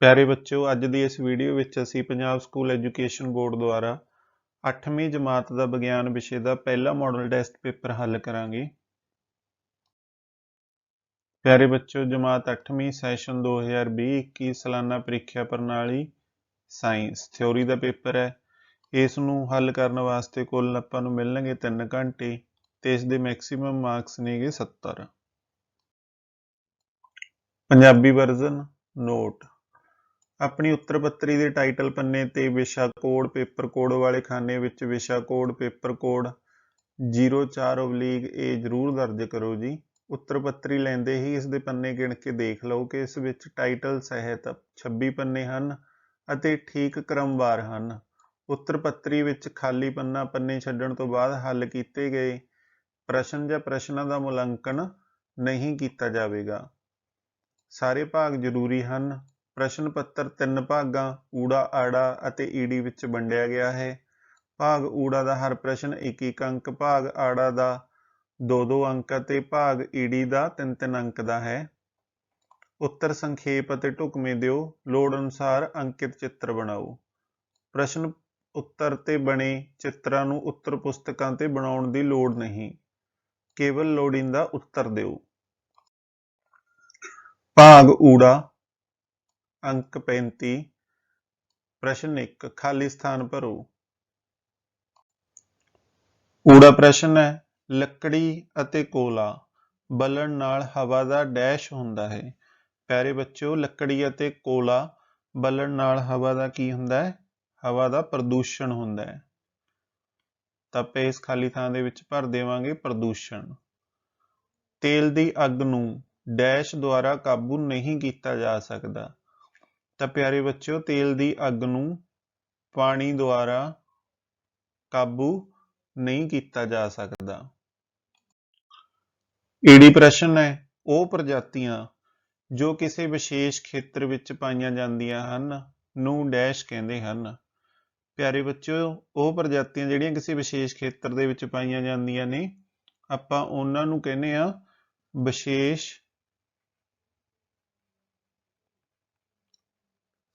प्यारे बच्चों, अज की इस वीडियो विच असीं पंजाब स्कूल एजुकेशन बोर्ड द्वारा 8वीं जमात का विज्ञान विषय का पहला मॉडल टैसट पेपर हल करांगे। प्यारे बच्चों, जमात 8वीं सैशन 2020-21 सालाना परीक्षा प्रणाली साइंस थ्योरी का पेपर है। इस नूं हल करने वास्ते कुल आपां नूं मिलणगे 3 घंटे ते इस दे मैक्सीमम मार्क्स नेगे 70। पंजाबी वर्जन नोट अपनी उत्तर पत्री के टाइटल पन्ने ते विशा कोड पेपर कोड वाले खाने विच विशा कोड पेपर कोड 04/A जरूर दर्ज करो जी। उत्तर पत्री लैंदे ही इस दे पन्ने गिण के देख लो कि इस विच टाइटल सहित 26 पन्ने हन अते ठीक क्रमवार हन। उत्तर पत्री विच खाली पन्ना पन्ने छड्डण तो बाद हल कीते गए प्रश्न या प्रश्नां दा मुलांकन नहीं किया जाएगा। सारे भाग जरूरी हन। प्रश्न पत्र 3 भागां ऊड़ा आड़ा अते ईडी विच वंडिया गया है। भाग ऊड़ा का हर प्रश्न 1-1 अंक, भाग आड़ा का 2-2 अंक अते भाग ईडी का 3-3 अंक का है। उत्तर संखेप अते ढुकवें दिओ, लोड़ अनुसार अंकित चित्र बनाओ। प्रश्न उत्तर ते बने चित्रां नूं उत्तर पुस्तकां ते बनाउण दी लोड़ नहीं, केवल लोड़ींदा उत्तर दिओ। भाग ऊड़ा अंक 35 प्रश्न 1 खाली स्थान भरो। ऊड़ा प्रश्न है, लकड़ी अते कोला बलन नाल हवा दा डैश हुंदा है। प्यारे बच्चों, लकड़ी अते कोला बलन नाल हवा दा की हुंदा है? हवा दा प्रदूषण हुंदा है। तां आपां इस खाली थां दे विच भर देवांगे प्रदूषण। तेल दी अग नूं डैश द्वारा काबू नहीं कीता जा सकदा। तां प्यारे बच्चों, तेल दी अग नूं पानी द्वारा काबू नहीं किया जा सकता। ईडी प्रश्न है, वो प्रजातियां जो किसी विशेष खेत्र विच पाईयां जांदियां हन नूं डैश कहंदे हन। प्यारे बच्चों, वो प्रजातियां जिहड़ियां किसी विशेष खेत्र दे विच पाईयां जांदियां ने आपां उन्हां नूं कहने आ विशेष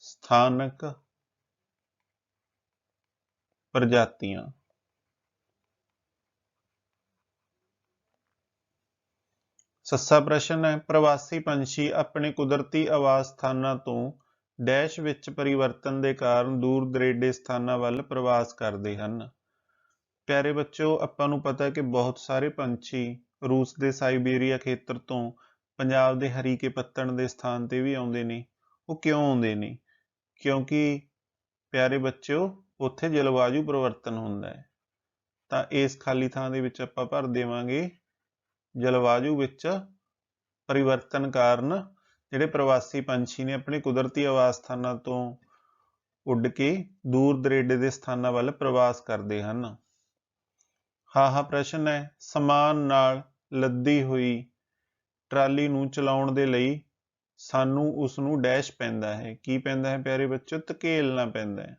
स्थानक प्रजातियां। सस्सा प्रश्न है, प्रवासी पंछी अपने कुदरती आवास स्थानां तो डैश विच परिवर्तन के कारण दूर दरेडे स्थानां वल प्रवास करते हैं। प्यारे बच्चों, आपां नूं पता है कि बहुत सारे पंछी रूस के साइबेरिया खेत्र तो पंजाब के हरीके पत्तन के स्थान पर भी आउंदे ने। वो क्यों आउंदे ने? क्योंकि प्यारे बच्चों, उत्थे जलवायु परिवर्तन हुंदा है। तां इस खाली थां दे विच आपां भर देवांगे जलवायु विच परिवर्तन कारण जिहड़े प्रवासी पंछी ने अपने कुदरती आवास स्थानां तो उड़ के दूर दरेडे के स्थानां वल प्रवास करते हैं। हा प्रश्न है, समान नाल लदी हुई ट्राली नूं चलाउण दे लई सानू उस नूं डैश पैंदा है। की पैंदा है प्यारे बच्चों? धकेलना पैंदा है।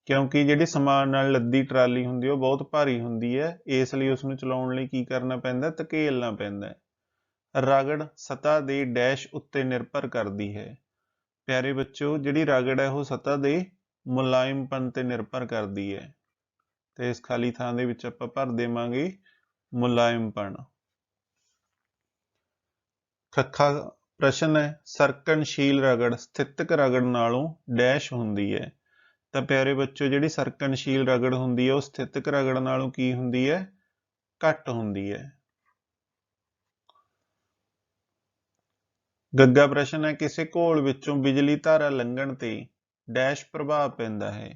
क्योंकि जिहड़ी समान नाल लदी ट्राली हुंदी है बहुत भारी हुंदी है, इसलिए उसनूं चलाउण लई की करना पैंदा? धकेलना पैंदा है। रगड़ सतह दे डैश उत्ते निर्भर करती है। प्यारे बच्चों, जिहड़ी रगड़ है वो सतह दे मुलायमपन ते निर्भर करती है। तो इस खाली थां दे विच आपां भर देवांगे मुलायमपन। खखा प्रश्न है, सरकनशील रगड़ स्थितिक रगड़ नालों डैश हुंदी है। तो प्यारे बच्चों, जिहड़ी सरकनशील रगड़ हुंदी है वो स्थितिक रगड़ नालों की हुंदी है? घट हुंदी है। गग्गा प्रश्न है, किसी घोल विचों बिजली धारा लंघण ते डैश प्रभाव पैंदा है।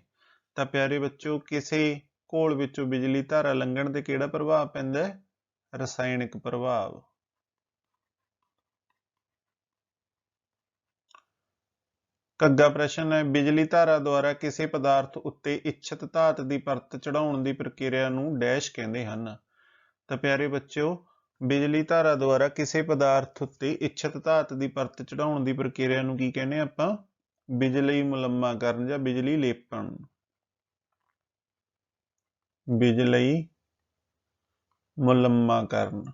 तो प्यारे बच्चों, किसी घोल विचों बिजली धारा लंघण ते किहड़ा प्रभाव पैंदा है? रसायनिक प्रभाव। घग्गा प्रश्न है, बिजली धारा द्वारा किसी पदार्थ उत्ते इच्छित धात की परत चढ़ाउण की प्रक्रिया नूं डैश कहंदे हन। तो प्यारे बच्चों, बिजली धारा द्वारा किसी पदार्थ उत्ते इच्छित धात की परत चढ़ाउण की प्रक्रिया नूं की कहने आपां? बिजली मुलम्माकरण जां बिजली लेपण। बिजली मुलम्माकरण।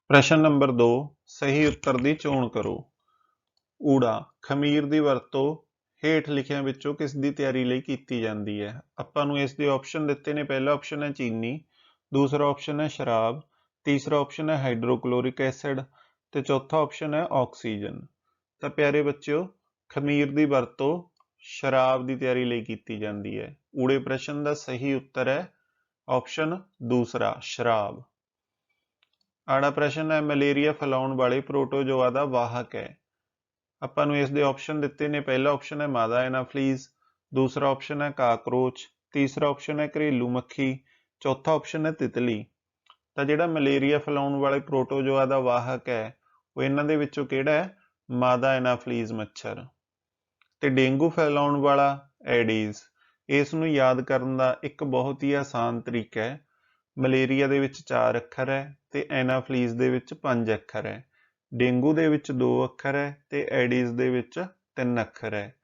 ਪ੍ਰਸ਼ਨ ਨੰਬਰ 2, ਸਹੀ ਉੱਤਰ ਦੀ ਚੋਣ ਕਰੋ। ਊੜਾ, ਖਮੀਰ ਦੀ ਵਰਤੋਂ ਹੇਠ ਲਿਖਿਆਂ ਵਿੱਚੋਂ ਕਿਸ ਦੀ ਤਿਆਰੀ ਲਈ ਕੀਤੀ ਜਾਂਦੀ ਹੈ? ਆਪਾਂ ਨੂੰ ਇਸ ਦੇ ਆਪਸ਼ਨ ਦਿੱਤੇ ਨੇ। ਪਹਿਲਾ ਆਪਸ਼ਨ ਹੈ ਚੀਨੀ, ਦੂਸਰਾ ਆਪਸ਼ਨ ਹੈ ਸ਼ਰਾਬ, ਤੀਸਰਾ ਆਪਸ਼ਨ ਹੈ ਹਾਈਡਰੋਕਲੋਰਿਕ ਐਸਿਡ ਤੇ ਚੌਥਾ ਆਪਸ਼ਨ ਹੈ ਆਕਸੀਜਨ। ਤਾਂ ਪਿਆਰੇ ਬੱਚਿਓ, ਖਮੀਰ ਦੀ ਵਰਤੋਂ ਸ਼ਰਾਬ ਦੀ ਤਿਆਰੀ ਲਈ ਕੀਤੀ ਜਾਂਦੀ ਹੈ। ਊੜੇ ਪ੍ਰਸ਼ਨ ਦਾ ਸਹੀ ਉੱਤਰ ਹੈ ਆਪਸ਼ਨ ਦੂਸਰਾ, ਸ਼ਰਾਬ। ਆੜਾ ਪ੍ਰਸ਼ਨ ਹੈ ਮਲੇਰੀਆ ਫੈਲਾਉਣ ਵਾਲੇ ਪ੍ਰੋਟੋਜੋਆ ਦਾ ਵਾਹਕ ਹੈ। ਆਪਾਂ ਨੂੰ ਇਸ ਦੇ ਆਪਸ਼ਨ ਦਿੱਤੇ ਨੇ। ਪਹਿਲਾ ਆਪਸ਼ਨ ਹੈ ਮਾਦਾ ਐਨਾਫਲੀਜ਼, ਦੂਸਰਾ ਆਪਸ਼ਨ ਹੈ ਕਾਕਰੋਚ, ਤੀਸਰਾ ਆਪਸ਼ਨ ਹੈ ਘਰੇਲੂ ਮੱਖੀ, ਚੌਥਾ ਆਪਸ਼ਨ ਹੈ ਤਿਤਲੀ। ਤਾਂ ਜਿਹੜਾ ਮਲੇਰੀਆ ਫੈਲਾਉਣ ਵਾਲੇ ਪ੍ਰੋਟੋਜੋਆ ਦਾ ਵਾਹਕ ਹੈ ਉਹ ਇਹਨਾਂ ਦੇ ਵਿੱਚੋਂ ਕਿਹੜਾ ਹੈ? ਮਾਦਾ ਐਨਾਫਲੀਜ਼ ਮੱਛਰ। ਤੇ ਡੇਂਗੂ ਫੈਲਾਉਣ ਵਾਲਾ ਐਡੀਜ਼। ਇਸ ਨੂੰ ਯਾਦ ਕਰਨ ਦਾ ਇੱਕ ਬਹੁਤ ਹੀ ਆਸਾਨ ਤਰੀਕਾ ਹੈ। ਮਲੇਰੀਆ ਦੇ ਵਿੱਚ 4 ਅੱਖਰ ਹੈ ਤੇ ਐਨਾਫਲੀਜ਼ ਦੇ ਵਿੱਚ 5 ਅੱਖਰ ਹੈ। ਡੇਂਗੂ ਦੇ ਵਿੱਚ 2 ਅੱਖਰ ਹੈ ਤੇ ਐਡੀਜ਼ ਦੇ ਵਿੱਚ 3 ਅੱਖਰ ਹੈ।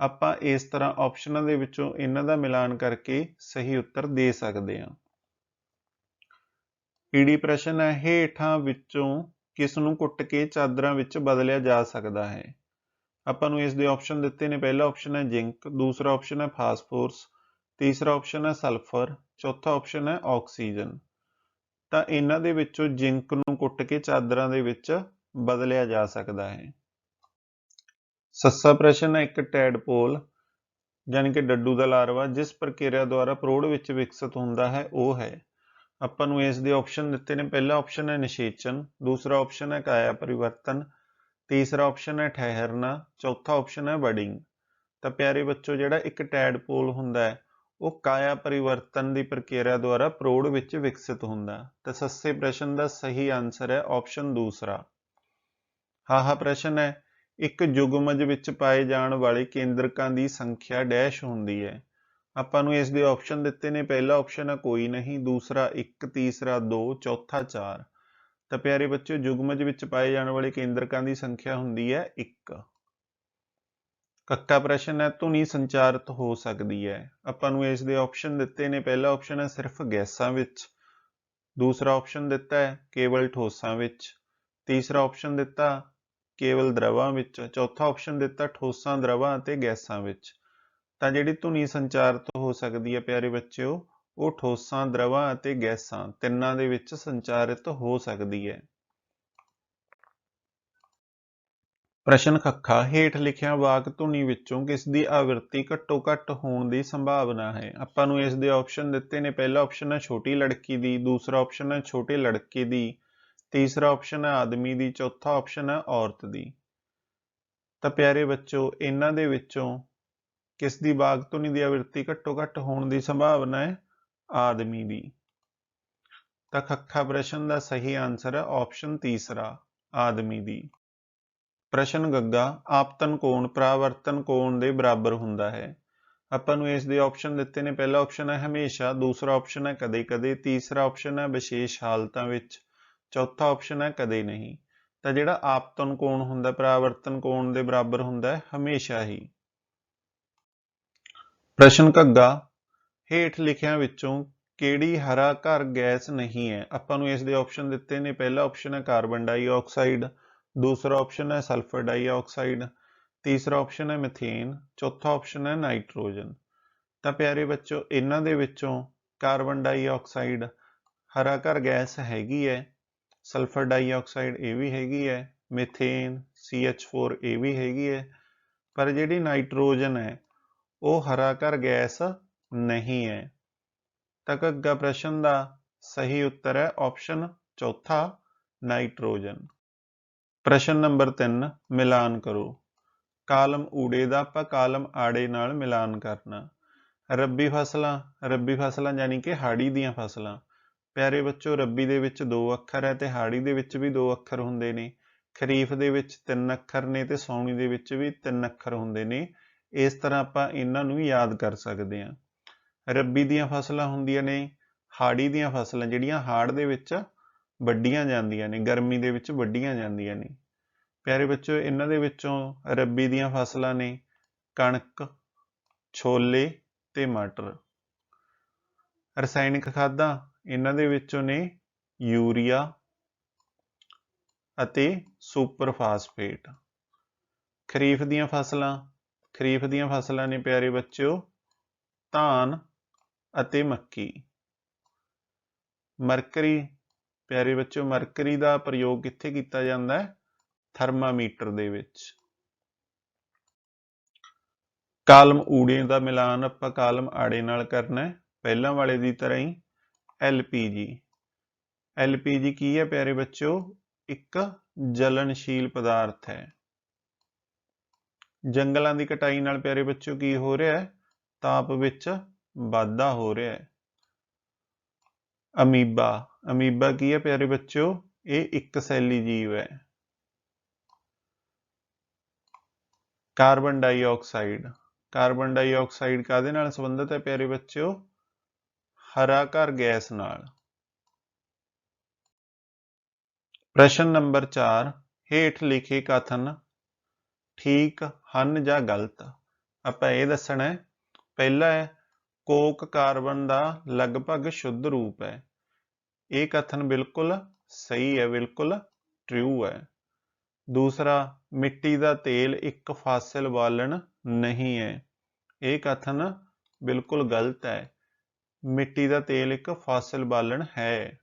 ਆਪਾਂ ਇਸ ਤਰ੍ਹਾਂ ਆਪਸ਼ਨਾਂ ਦੇ ਵਿੱਚੋਂ ਇਹਨਾਂ ਦਾ ਮਿਲਾਨ ਕਰਕੇ ਸਹੀ ਉੱਤਰ ਦੇ ਸਕਦੇ ਹਾਂ। ਈਡੀ ਪ੍ਰਸ਼ਨ ਹੈ ਹੇਠਾਂ ਵਿੱਚੋਂ ਕਿਸ ਨੂੰ ਕੁੱਟ ਕੇ ਚਾਦਰਾਂ ਵਿੱਚ ਬਦਲਿਆ ਜਾ ਸਕਦਾ ਹੈ? ਆਪਾਂ ਨੂੰ ਇਸ ਦੇ ਆਪਸ਼ਨ ਦਿੱਤੇ ਨੇ। ਪਹਿਲਾ ਆਪਸ਼ਨ ਹੈ ਜ਼ਿੰਕ, ਦੂਸਰਾ ਆਪਸ਼ਨ ਹੈ ਫਾਸਫੋਰਸ, ਤੀਸਰਾ ਆਪਸ਼ਨ ਹੈ ਸਲਫਰ, ਚੌਥਾ ਆਪਸ਼ਨ ਹੈ ਆਕਸੀਜਨ। ਤਾਂ ਇਹਨਾਂ ਦੇ ਵਿੱਚੋਂ ਜ਼ਿੰਕ ਨੂੰ ਕੁੱਟ ਕੇ ਚਾਦਰਾਂ ਦੇ ਵਿੱਚ ਬਦਲਿਆ ਜਾ ਸਕਦਾ ਹੈ। ਸੱਸਾ ਪ੍ਰਸ਼ਨ ਹੈ ਇੱਕ ਟੈਡਪੋਲ ਯਾਨੀ ਕਿ ਡੱਡੂ ਦਾ ਲਾਰਵਾ ਜਿਸ ਪ੍ਰਕਿਰਿਆ ਦੁਆਰਾ ਪ੍ਰੌੜ ਵਿੱਚ ਵਿਕਸਿਤ ਹੁੰਦਾ ਹੈ ਉਹ ਹੈ। ਆਪਾਂ ਨੂੰ ਇਸ ਦੇ ਆਪਸ਼ਨ ਦਿੱਤੇ ਨੇ। ਪਹਿਲਾ ਆਪਸ਼ਨ ਹੈ ਨਿਸ਼ੇਚਨ, ਦੂਸਰਾ ਆਪਸ਼ਨ ਹੈ ਕਾਇਆ ਪਰਿਵਰਤਨ, ਤੀਸਰਾ ਆਪਸ਼ਨ ਹੈ ਠਹਿਰਨਾ, ਚੌਥਾ ਆਪਸ਼ਨ ਹੈ ਬਡਿੰਗ। ਤਾਂ ਪਿਆਰੇ ਬੱਚੋ, ਜਿਹੜਾ ਇੱਕ ਟੈਡਪੋਲ ਹੁੰਦਾ ਹੈ ਉਹ ਕਾਇਆ ਪਰਿਵਰਤਨ ਦੀ ਪ੍ਰਕਿਰਿਆ ਦੁਆਰਾ ਪ੍ਰੌੜ ਵਿੱਚ ਵਿਕਸਿਤ ਹੁੰਦਾ। ਤਾਂ ਸੱਸੇ ਪ੍ਰਸ਼ਨ ਦਾ ਸਹੀ ਆਨਸਰ ਹੈ ਆਪਸ਼ਨ ਦੂਸਰਾ। ਹਾਹਾ ਪ੍ਰਸ਼ਨ ਹੈ ਇੱਕ ਯੁਗਮਜ ਵਿੱਚ ਪਾਏ ਜਾਣ ਵਾਲੇ ਕੇਂਦਰਕਾਂ ਦੀ ਸੰਖਿਆ ਡੈਸ਼ ਹੁੰਦੀ ਹੈ। ਆਪਾਂ ਨੂੰ ਇਸ ਦੇ ਆਪਸ਼ਨ ਦਿੱਤੇ ਨੇ। ਪਹਿਲਾ ਆਪਸ਼ਨ ਹੈ ਕੋਈ ਨਹੀਂ, ਦੂਸਰਾ 1, ਤੀਸਰਾ 2, ਚੌਥਾ 4। ਤਾਂ ਪਿਆਰੇ ਬੱਚਿਓ, ਯੁਗਮਜ ਵਿੱਚ ਪਾਏ ਜਾਣ ਵਾਲੇ ਕੇਂਦਰਕਾਂ ਦੀ ਸੰਖਿਆ ਹੁੰਦੀ ਹੈ 1। ਕੱਕਾ ਪ੍ਰਸ਼ਨ ਹੈ ਧੁਨੀ ਸੰਚਾਰਿਤ ਹੋ ਸਕਦੀ ਹੈ। ਆਪਾਂ ਨੂੰ ਇਸ ਦੇ ਆਪਸ਼ਨ ਦਿੱਤੇ ਨੇ। ਪਹਿਲਾ ਆਪਸ਼ਨ ਹੈ ਸਿਰਫ ਗੈਸਾਂ ਵਿੱਚ, ਦੂਸਰਾ ਆਪਸ਼ਨ ਦਿੱਤਾ ਹੈ ਕੇਵਲ ਠੋਸਾਂ ਵਿੱਚ, ਤੀਸਰਾ ਆਪਸ਼ਨ ਦਿੱਤਾ ਕੇਵਲ ਦਰਵਾਂ ਵਿੱਚ, ਚੌਥਾ ਆਪਸ਼ਨ ਦਿੱਤਾ ਠੋਸਾਂ, ਦਰਵਾਂ ਅਤੇ ਗੈਸਾਂ ਵਿੱਚ। ਤਾਂ ਜਿਹੜੀ ਧੁਨੀ ਸੰਚਾਰਿਤ ਹੋ ਸਕਦੀ ਹੈ ਪਿਆਰੇ ਬੱਚਿਓ, ਉਹ ਠੋਸਾਂ, ਦਰਵਾਂ ਅਤੇ ਗੈਸਾਂ ਤਿੰਨਾਂ ਦੇ ਵਿੱਚ ਸੰਚਾਰਿਤ ਹੋ ਸਕਦੀ ਹੈ। ਪ੍ਰਸ਼ਨ ਖੱਖਾ, ਹੇਠ ਲਿਖਿਆ ਵਾਕ ਧੁਨੀ ਵਿੱਚੋਂ ਕਿਸ ਦੀ ਆਵਿਰਤੀ ਘੱਟੋ ਘੱਟ ਹੋਣ ਦੀ ਸੰਭਾਵਨਾ ਹੈ? ਆਪਾਂ ਨੂੰ ਇਸ ਦੇ ਆਪਸ਼ਨ ਦਿੱਤੇ ਨੇ। ਪਹਿਲਾ ਆਪਸ਼ਨ ਹੈ ਛੋਟੀ ਲੜਕੀ ਦੀ, ਦੂਸਰਾ ਆਪਸ਼ਨ ਹੈ ਛੋਟੇ ਲੜਕੇ ਦੀ, ਤੀਸਰਾ ਆਪਸ਼ਨ ਹੈ ਆਦਮੀ ਦੀ, ਚੌਥਾ ਆਪਸ਼ਨ ਹੈ ਔਰਤ ਦੀ। ਤਾਂ ਪਿਆਰੇ ਬੱਚੋ, ਇਹਨਾਂ ਦੇ ਵਿੱਚੋਂ ਕਿਸ ਦੀ ਵਾਕ ਧੁਨੀ ਦੀ ਆਵਿਰਤੀ ਘੱਟੋ ਘੱਟ ਹੋਣ ਦੀ ਸੰਭਾਵਨਾ ਹੈ? ਆਦਮੀ ਦੀ। ਤਾਂ ਖੱਖਾ ਪ੍ਰਸ਼ਨ ਦਾ ਸਹੀ ਆਨਸਰ ਹੈ ਆਪਸ਼ਨ ਤੀਸਰਾ, ਆਦਮੀ ਦੀ। ਪ੍ਰਸ਼ਨ ਗੱਗਾ, ਆਪਤਨ ਕੋਣ ਪਰਾਵਰਤਨ ਕੋਣ ਦੇ ਬਰਾਬਰ ਹੁੰਦਾ ਹੈ? ਆਪਾਂ ਨੂੰ ਇਸ ਦੇ ਆਪਸ਼ਨ ਦਿੱਤੇ ਨੇ। ਪਹਿਲਾ ਆਪਸ਼ਨ ਹੈ ਹਮੇਸ਼ਾ, ਦੂਸਰਾ ਆਪਸ਼ਨ ਹੈ ਕਦੇ ਕਦੇ, ਤੀਸਰਾ ਆਪਸ਼ਨ ਹੈ ਵਿਸ਼ੇਸ਼ ਹਾਲਤਾਂ ਵਿੱਚ, ਚੌਥਾ ਆਪਸ਼ਨ ਹੈ ਕਦੇ ਨਹੀਂ। ਤਾਂ ਜਿਹੜਾ ਆਪਤਨ ਕੋਣ ਹੁੰਦਾ ਪਰਾਵਰਤਨ ਕੋਣ ਦੇ ਬਰਾਬਰ ਹੁੰਦਾ ਹੈ ਹਮੇਸ਼ਾ ਹੀ। ਪ੍ਰਸ਼ਨ ਘੱਗਾ, ਹੇਠ ਲਿਖਿਆਂ ਵਿੱਚੋਂ ਕਿਹੜੀ ਹਰਾ ਘਰ ਗੈਸ ਨਹੀਂ ਹੈ? ਆਪਾਂ ਨੂੰ ਇਸ ਦੇ ਆਪਸ਼ਨ ਦਿੱਤੇ ਨੇ। ਪਹਿਲਾ ਆਪਸ਼ਨ ਹੈ ਕਾਰਬਨ ਡਾਈਆਕਸਾਈਡ, ਦੂਸਰਾ ਆਪਸ਼ਨ ਹੈ ਸਲਫਰ ਡਾਈਆਕਸਾਈਡ, ਤੀਸਰਾ ਆਪਸ਼ਨ ਹੈ ਮਿਥੇਨ, ਚੌਥਾ ਆਪਸ਼ਨ ਹੈ ਨਾਈਟ੍ਰੋਜਨ। ਤਾਂ ਪਿਆਰੇ ਬੱਚੋ, ਇਹਨਾਂ ਦੇ ਵਿੱਚੋਂ ਕਾਰਬਨ ਡਾਈਆਕਸਾਈਡ ਹਰਾ ਘਰ ਗੈਸ ਹੈਗੀ ਹੈ, ਸਲਫਰ ਡਾਈਆਕਸਾਈਡ ਇਹ ਵੀ ਹੈਗੀ ਹੈ, ਮਿਥੇਨ CH4 ਇਹ ਵੀ ਹੈਗੀ ਹੈ, ਪਰ ਜਿਹੜੀ ਨਾਈਟ੍ਰੋਜਨ ਹੈ ਉਹ ਹਰਾ ਘਰ ਗੈਸ ਨਹੀਂ ਹੈ। ਤਾਂ ਘੱਗਾ ਪ੍ਰਸ਼ਨ ਦਾ ਸਹੀ ਉੱਤਰ ਹੈ ਆਪਸ਼ਨ ਚੌਥਾ, ਨਾਈਟ੍ਰੋਜਨ। ਪ੍ਰਸ਼ਨ ਨੰਬਰ 3, ਮਿਲਾਨ ਕਰੋ। ਕਾਲਮ ਊੜੇ ਦਾ ਆਪਾਂ ਕਾਲਮ ਆੜੇ ਨਾਲ ਮਿਲਾਨ ਕਰਨਾ। ਰੱਬੀ ਫਸਲਾਂ ਯਾਨੀ ਕਿ ਹਾੜੀ ਦੀਆਂ ਫਸਲਾਂ। ਪਿਆਰੇ ਬੱਚੋ, ਰੱਬੀ ਦੇ ਵਿੱਚ 2 ਅੱਖਰ ਹੈ ਤੇ ਹਾੜੀ ਦੇ ਵਿੱਚ ਵੀ 2 ਅੱਖਰ ਹੁੰਦੇ ਨੇ। ਖਰੀਫ ਦੇ ਵਿੱਚ 3 ਅੱਖਰ ਨੇ ਤੇ ਸਾਉਣੀ ਦੇ ਵਿੱਚ ਵੀ 3 ਅੱਖਰ ਹੁੰਦੇ ਨੇ। ਇਸ ਤਰ੍ਹਾਂ ਆਪਾਂ ਇਹਨਾਂ ਨੂੰ ਯਾਦ ਕਰ ਸਕਦੇ ਹਾਂ। ਰੱਬੀ ਦੀਆਂ ਫਸਲਾਂ ਹੁੰਦੀਆਂ ਨੇ ਹਾੜੀ ਦੀਆਂ ਫਸਲਾਂ, ਜਿਹੜੀਆਂ ਹਾੜ ਦੇ ਵਿੱਚ ਵੱਢੀਆਂ ਜਾਂਦੀਆਂ ਨੇ, ਗਰਮੀ ਦੇ ਵਿੱਚ ਵੱਢੀਆਂ ਜਾਂਦੀਆਂ ਨੇ। ਪਿਆਰੇ ਬੱਚੋ, ਇਹਨਾਂ ਦੇ ਵਿੱਚੋਂ ਰੱਬੀ ਦੀਆਂ ਫਸਲਾਂ ਨੇ ਕਣਕ, ਛੋਲੇ ਤੇ ਮਟਰ। ਰਸਾਇਣਿਕ ਖਾਦਾਂ ਇਹਨਾਂ ਦੇ ਵਿੱਚੋਂ ਨੇ ਯੂਰੀਆ, ਅਤੇ ਸੁਪਰ ਫਾਸਫੇਟ। ਖਰੀਫ ਦੀਆਂ ਫਸਲਾਂ ਨੇ ਪਿਆਰੇ ਬੱਚਿਓ ਧਾਨ ਅਤੇ ਮੱਕੀ। ਮਰਕਰੀ ਪਿਆਰੇ ਬੱਚਿਓ ਮਰਕਰੀ ਦਾ ਪ੍ਰਯੋਗ ਕਿੱਥੇ ਕੀਤਾ ਜਾਂਦਾ ਹੈ? ਥਰਮਾਮੀਟਰ ਦੇ ਵਿੱਚ। ਕਾਲਮ ਊੜੇ ਦਾ ਮਿਲਾਨ ਆਪਾਂ ਕਾਲਮ ਆੜੇ ਨਾਲ ਕਰਨਾ ਹੈ, ਪਹਿਲਾਂ ਵਾਲੇ ਦੀ ਤਰ੍ਹਾਂ ਹੀ। LPG ਕੀ ਹੈ ਪਿਆਰੇ ਬੱਚਿਓ? ਇੱਕ ਜਲਨਸ਼ੀਲ ਪਦਾਰਥ ਹੈ। ਜੰਗਲਾਂ ਦੀ ਕਟਾਈ ਨਾਲ ਪਿਆਰੇ ਬੱਚਿਓ ਕੀ ਹੋ ਰਿਹਾ ਹੈ? ਤਾਪ ਵਿੱਚ ਵਾਧਾ ਹੋ ਰਿਹਾ ਹੈ। ਅਮੀਬਾ ਕੀ ਹੈ ਪਿਆਰੇ ਬੱਚਿਓ? ਇਹ ਇੱਕ ਸੈਲੀ ਜੀਵ ਹੈ। ਕਾਰਬਨ ਡਾਈਆਕਸਾਈਡ ਕਾਹਦੇ ਨਾਲ ਸੰਬੰਧਿਤ ਹੈ ਪਿਆਰੇ ਬੱਚਿਓ? ਹਰਾ ਘਰ ਗੈਸ ਨਾਲ। ਪ੍ਰਸ਼ਨ ਨੰਬਰ 4, ਹੇਠ ਲਿਖੇ ਕਥਨ ਠੀਕ ਹਨ ਜਾਂ ਗਲਤ? ਆਪਾਂ ਇਹ ਦੱਸਣਾ ਹੈ। ਪਹਿਲਾ ਹੈ ਕੋਕ ਕਾਰਬਨ ਦਾ ਲਗਭਗ ਸ਼ੁੱਧ ਰੂਪ ਹੈ। ਇਹ ਕਥਨ ਬਿਲਕੁਲ ਸਹੀ ਹੈ, ਬਿਲਕੁਲ ਟਰੂ ਹੈ। ਦੂਸਰਾ, ਮਿੱਟੀ ਦਾ ਤੇਲ ਇੱਕ ਫਾਸਿਲ ਬਾਲਣ ਨਹੀਂ ਹੈ। ਇਹ ਕਥਨ ਬਿਲਕੁਲ ਗਲਤ ਹੈ। ਮਿੱਟੀ ਦਾ ਤੇਲ ਇੱਕ ਫਾਸਿਲ ਬਾਲਣ ਹੈ।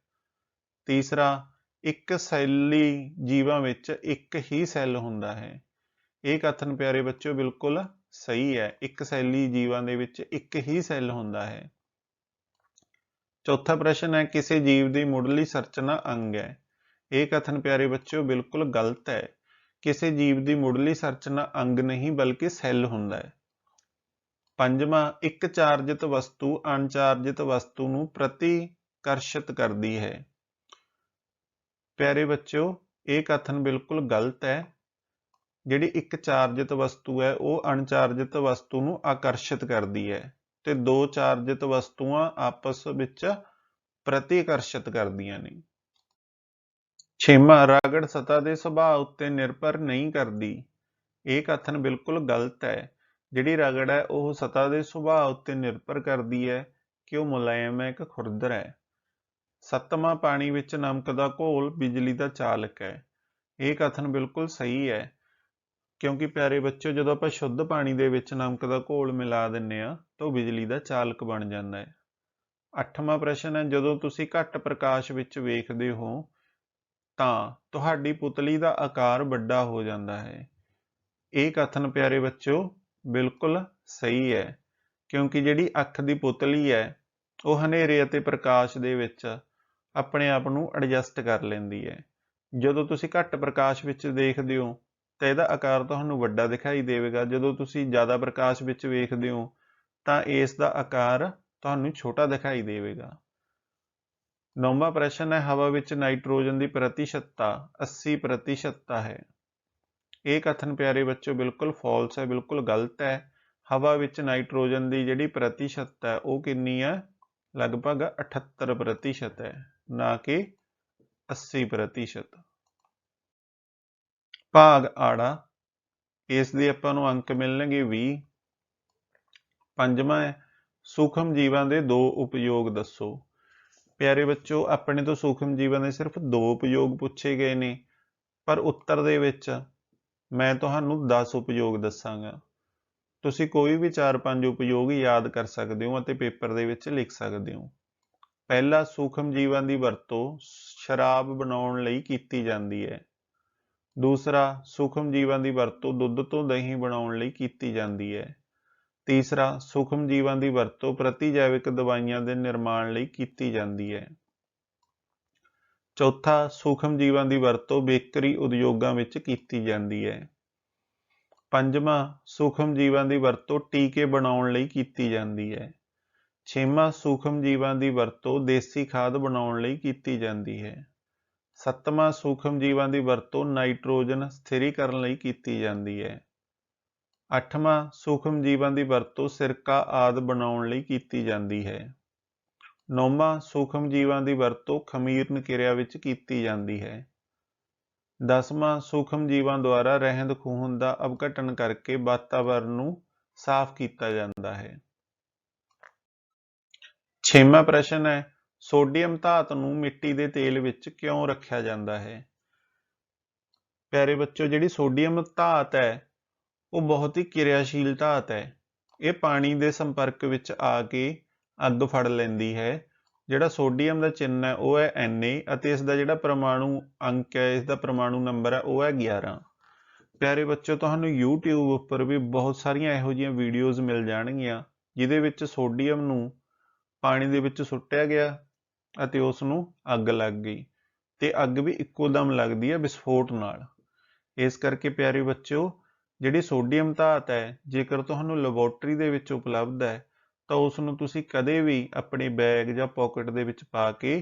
ਤੀਸਰਾ, ਇੱਕ ਸੈਲੀ ਜੀਵਾਂ ਵਿੱਚ ਇੱਕ ਹੀ ਸੈੱਲ ਹੁੰਦਾ ਹੈ। ਇਹ ਕਥਨ ਪਿਆਰੇ ਬੱਚਿਓ ਬਿਲਕੁਲ ਸਹੀ ਹੈ। ਇੱਕ ਸੈਲੀ ਜੀਵਾਂ ਦੇ ਵਿੱਚ ਇੱਕ ਹੀ ਸੈੱਲ ਹੁੰਦਾ ਹੈ। ਚੌਥਾ ਪ੍ਰਸ਼ਨ ਹੈ ਕਿਸੇ ਜੀਵ ਦੀ ਮੁੱਢਲੀ ਸੰਰਚਨਾ ਅੰਗ ਹੈ। ਇਹ ਕਥਨ ਪਿਆਰੇ ਬੱਚਿਓ ਬਿਲਕੁਲ ਗਲਤ ਹੈ। ਕਿਸੇ ਜੀਵ ਦੀ ਮੁੱਢਲੀ ਸੰਰਚਨਾ ਅੰਗ ਨਹੀਂ ਬਲਕਿ ਸੈੱਲ ਹੁੰਦਾ ਹੈ। ਪੰਜਵਾਂ, ਇੱਕ ਚਾਰਜਿਤ ਵਸਤੂ ਅਣਚਾਰਜਿਤ ਵਸਤੂ ਨੂੰ ਪ੍ਰਤੀਕਰਸ਼ਿਤ ਕਰਦੀ ਹੈ। ਪਿਆਰੇ ਬੱਚਿਓ ਇਹ ਕਥਨ ਬਿਲਕੁਲ ਗਲਤ ਹੈ। ਜਿਹੜੀ ਇੱਕ ਚਾਰਜਿਤ ਵਸਤੂ ਹੈ ਉਹ ਅਣਚਾਰਜਿਤ ਵਸਤੂ ਨੂੰ ਆਕਰਸ਼ਿਤ ਕਰਦੀ ਹੈ ਤੇ ਦੋ ਚਾਰਜਿਤ ਵਸਤੂਆਂ ਆਪਸ ਵਿੱਚ ਪ੍ਰਤੀਕਰਸ਼ਿਤ ਕਰਦੀਆਂ ਨੇ। ਛੇਵਾਂ, ਰਗੜ ਸਤ੍ਹਾ ਦੇ ਸੁਭਾਅ ਉੱਤੇ ਨਿਰਭਰ ਨਹੀਂ ਕਰਦੀ। ਇਹ ਕਥਨ ਬਿਲਕੁਲ ਗਲਤ ਹੈ। ਜਿਹੜੀ ਰਗੜ ਹੈ ਉਹ ਸਤ੍ਹਾ ਦੇ ਸੁਭਾਅ ਉੱਤੇ ਨਿਰਭਰ ਕਰਦੀ ਹੈ ਕਿ ਉਹ ਮੁਲਾਇਮ ਹੈ ਕਿ ਖੁਰਦਰ ਹੈ। ਸੱਤਵਾਂ, ਪਾਣੀ ਵਿੱਚ ਨਮਕ ਦਾ ਘੋਲ ਬਿਜਲੀ ਦਾ ਚਾਲਕ ਹੈ। ਇਹ ਕਥਨ ਬਿਲਕੁਲ ਸਹੀ ਹੈ ਕਿਉਂਕਿ ਪਿਆਰੇ ਬੱਚਿਓ ਜਦੋਂ ਆਪਾਂ ਸ਼ੁੱਧ ਪਾਣੀ ਦੇ ਵਿੱਚ ਨਮਕ ਦਾ ਘੋਲ ਮਿਲਾ ਦਿੰਦੇ ਹਾਂ ਤਾਂ ਉਹ ਬਿਜਲੀ ਦਾ ਚਾਲਕ ਬਣ ਜਾਂਦਾ ਹੈ। ਅੱਠਵਾਂ ਪ੍ਰਸ਼ਨ ਹੈ ਜਦੋਂ ਤੁਸੀਂ ਘੱਟ ਪ੍ਰਕਾਸ਼ ਵਿੱਚ ਵੇਖਦੇ ਹੋ ਤਾਂ ਤੁਹਾਡੀ ਪੁਤਲੀ ਦਾ ਆਕਾਰ ਵੱਡਾ ਹੋ ਜਾਂਦਾ ਹੈ। ਇਹ ਕਥਨ ਪਿਆਰੇ ਬੱਚਿਓ ਬਿਲਕੁਲ ਸਹੀ ਹੈ ਕਿਉਂਕਿ ਜਿਹੜੀ ਅੱਖ ਦੀ ਪੁਤਲੀ ਹੈ ਉਹ ਹਨੇਰੇ ਅਤੇ ਪ੍ਰਕਾਸ਼ ਦੇ ਵਿੱਚ ਆਪਣੇ ਆਪ ਨੂੰ ਐਡਜਸਟ ਕਰ ਲੈਂਦੀ ਹੈ। ਜਦੋਂ ਤੁਸੀਂ ਘੱਟ ਪ੍ਰਕਾਸ਼ ਵਿੱਚ ਦੇਖਦੇ ਹੋ ਤਾਂ ਇਹਦਾ ਆਕਾਰ ਤੁਹਾਨੂੰ ਵੱਡਾ ਦਿਖਾਈ ਦੇਵੇਗਾ। ਜਦੋਂ ਤੁਸੀਂ ਜ਼ਿਆਦਾ ਪ੍ਰਕਾਸ਼ ਵਿੱਚ ਵੇਖਦੇ ਹੋ ਤਾਂ ਇਸ ਦਾ ਆਕਾਰ ਤੁਹਾਨੂੰ ਛੋਟਾ ਦਿਖਾਈ ਦੇਵੇਗਾ। ਨੌਵਾਂ ਪ੍ਰਸ਼ਨ ਹੈ ਹਵਾ ਵਿੱਚ ਨਾਈਟ੍ਰੋਜਨ ਦੀ ਪ੍ਰਤੀਸ਼ਤਤਾ 80% ਹੈ। ਇਹ ਕਥਨ ਪਿਆਰੇ ਬੱਚਿਓ ਬਿਲਕੁਲ ਫਾਲਸ ਹੈ, ਬਿਲਕੁਲ ਗਲਤ ਹੈ। ਹਵਾ ਵਿੱਚ ਨਾਈਟ੍ਰੋਜਨ ਦੀ ਜਿਹੜੀ ਪ੍ਰਤੀਸ਼ਤ ਹੈ ਉਹ ਕਿੰਨੀ ਹੈ? ਲਗਭਗ 78% ਹੈ, ਨਾ ਕਿ 80%। ਭਾਗ ਆੜਾ, ਇਸ ਦੇ ਆਪਾਂ ਨੂੰ ਅੰਕ ਮਿਲਣਗੇ 20। ਪੰਜਵਾਂ ਹੈ ਸੂਖਮ ਜੀਵਾਂ ਦੇ ਦੋ ਉਪਯੋਗ ਦੱਸੋ। ਪਿਆਰੇ ਬੱਚੋ ਆਪਣੇ ਤੋਂ ਸੂਖਮ ਜੀਵਾਂ ਦੇ ਸਿਰਫ ਦੋ ਉਪਯੋਗ ਪੁੱਛੇ ਗਏ ਨੇ ਪਰ ਉੱਤਰ ਦੇ ਵਿੱਚ ਮੈਂ ਤੁਹਾਨੂੰ 10 ਉਪਯੋਗ ਦੱਸਾਂਗਾ। ਤੁਸੀਂ ਕੋਈ ਵੀ 4-5 ਉਪਯੋਗ ਯਾਦ ਕਰ ਸਕਦੇ ਹੋ ਅਤੇ ਪੇਪਰ ਦੇ ਵਿੱਚ ਲਿਖ ਸਕਦੇ ਹੋ। ਪਹਿਲਾ, ਸੂਖਮ ਜੀਵਾਂ ਦੀ ਵਰਤੋਂ ਸ਼ਰਾਬ ਬਣਾਉਣ ਲਈ ਕੀਤੀ ਜਾਂਦੀ ਹੈ। ਦੂਸਰਾ, ਸੂਖਮ ਜੀਵਾਂ ਦੀ ਵਰਤੋਂ ਦੁੱਧ ਤੋਂ ਦਹੀਂ ਬਣਾਉਣ ਲਈ ਕੀਤੀ ਜਾਂਦੀ ਹੈ। ਤੀਸਰਾ, ਸੂਖਮ ਜੀਵਾਂ ਦੀ ਵਰਤੋਂ ਪ੍ਰਤੀਜੈਵਿਕ ਦਵਾਈਆਂ ਦੇ ਨਿਰਮਾਣ ਲਈ ਕੀਤੀ ਜਾਂਦੀ ਹੈ। ਚੌਥਾ, ਸੂਖਮ ਜੀਵਾਂ ਦੀ ਵਰਤੋਂ ਬੇਕਰੀ ਉਦਯੋਗਾਂ ਵਿੱਚ ਕੀਤੀ ਜਾਂਦੀ ਹੈ। ਪੰਜਵਾਂ, ਸੂਖਮ ਜੀਵਾਂ ਦੀ ਵਰਤੋਂ ਟੀਕੇ ਬਣਾਉਣ ਲਈ ਕੀਤੀ ਜਾਂਦੀ ਹੈ। ਛੇਵਾਂ, ਸੂਖਮ ਜੀਵਾਂ ਦੀ ਵਰਤੋਂ ਦੇਸੀ ਖਾਦ ਬਣਾਉਣ ਲਈ ਕੀਤੀ ਜਾਂਦੀ ਹੈ। ਸੱਤਵਾਂ, ਸੂਖਮ ਜੀਵਾਂ ਦੀ ਵਰਤੋਂ ਨਾਈਟ੍ਰੋਜਨ ਸਥਿਰੀਕਰਨ ਲਈ ਕੀਤੀ ਜਾਂਦੀ ਹੈ। ਅੱਠਵਾਂ, ਸੂਖਮ ਜੀਵਾਂ ਦੀ ਵਰਤੋਂ ਸਿਰਕਾ ਆਦਿ ਬਣਾਉਣ ਲਈ ਕੀਤੀ ਜਾਂਦੀ ਹੈ। ਨੌਵਾਂ, ਸੂਖਮ ਜੀਵਾਂ ਦੀ ਵਰਤੋਂ ਖਮੀਰਨ ਕਿਰਿਆ ਵਿੱਚ ਕੀਤੀ ਜਾਂਦੀ ਹੈ। 10ਵਾਂ, ਸੂਖਮ ਜੀਵਾਂ ਦੁਆਰਾ ਰਹਿੰਦ ਖੂਹੰਦ ਦਾ ਅਵਘਟਨ ਕਰਕੇ ਵਾਤਾਵਰਣ ਨੂੰ ਸਾਫ਼ ਕੀਤਾ ਜਾਂਦਾ ਹੈ। 6ਵਾਂ ਪ੍ਰਸ਼ਨ ਹੈ ਸੋਡੀਅਮ ਧਾਤ ਨੂੰ ਮਿੱਟੀ ਦੇ ਤੇਲ ਵਿੱਚ ਕਿਉਂ ਰੱਖਿਆ ਜਾਂਦਾ ਹੈ। प्यारे बच्चों, जिहड़ी सोडियम धात है वो बहुत ही किरियाशील धात है। ये पानी के संपर्क विच आके अग फड़ लैंदी है। जिहड़ा सोडियम का चिन्ह है वो है Na ਅਤੇ इसका जिहड़ा परमाणु अंक है, इसका परमाणु नंबर है वो है 11। प्यारे बच्चों, तुहानू YouTube उपर भी बहुत सारिया इहो जिहियां वीडियोज़ मिल जाणगियां जिहदे विच सोडियम नू पानी दे विच सुੱਟਿਆ ਗਿਆ ਅਤੇ ਉਸ ਨੂੰ ਅੱਗ ਲੱਗ गई ਤੇ ਅੱਗ भी ਇੱਕੋ ਦਮ लगदी है विस्फोट नाल। इस करके प्यारे बच्चों, जिहड़ी सोडियम धात है जेकर तुहानू लैबोरेटरी दे विच उपलब्ध है तो उसनू तुसी कदे भी अपने बैग जां पॉकेट दे विच पा के